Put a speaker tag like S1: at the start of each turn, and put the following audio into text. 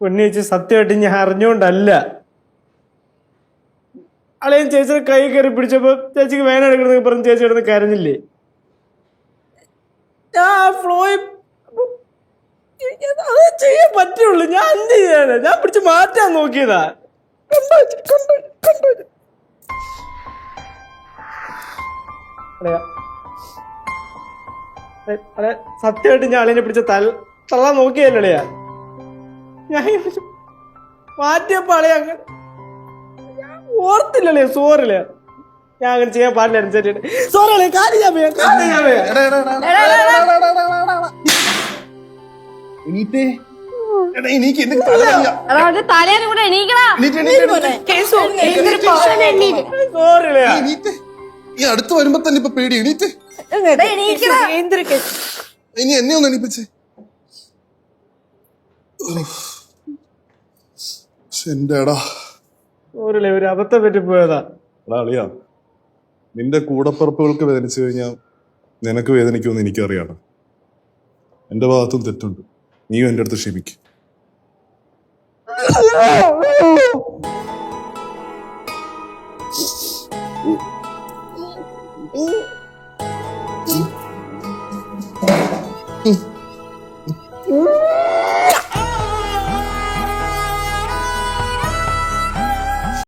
S1: പൊന്നേച്ചി സത്യമായിട്ട് ഞാൻ അറിഞ്ഞോണ്ടല്ല. അളിയൻ ചേച്ചിയുടെ കൈ കയറി പിടിച്ചപ്പോ ചേച്ചിക്ക് വേന എടുക്കണമെന്ന് പറഞ്ഞ് ചേച്ചി കിടന്ന് കരഞ്ഞില്ലേ? ഞാൻ ഫ്ലോയിൽ അത് ചെയ്യാൻ പറ്റുള്ളൂ. ഞാൻ എന്ത് ചെയ്യാനാ? ഞാൻ പിടിച്ച് മാറ്റാൻ നോക്കിയതാ. സത്യമായിട്ട് ഞാൻ അളിയനെ പിടിച്ച തള്ളാൻ നോക്കിയല്ലേ? ഞാൻ മാറ്റിയപ്പോ അളിയ അങ്ങനെ ഓർത്തില്ലല്ലേ? സോറില്ലേ, ഞാൻ അങ്ങനെ ചെയ്യാൻ പാടില്ലായിരുന്നു ചേച്ചിട്ട്. സോറി അളിയ, കാര്യം ഞാൻ
S2: ഈ അടുത്ത് വരുമ്പോ തന്നെ ഇപ്പൊ പേടി. എണീറ്റ് ഇനി എന്നെ ഒന്ന് എണീപ്പിച്ചേ. എന്റെടാ
S1: സോറില്ലേ, ഒരു അബദ്ധം പറ്റി പോയതാ.
S2: അളിയാ, നിന്റെ കൂടപ്പറപ്പുകൾക്ക് വേദനിച്ചു കഴിഞ്ഞാൽ നിനക്ക് വേദനിക്കുമെന്ന് എനിക്കറിയാം. എന്റെ ഭാഗത്തും തെറ്റുണ്ട്. നീയും എന്റെ അടുത്ത് ക്ഷമിക്കും.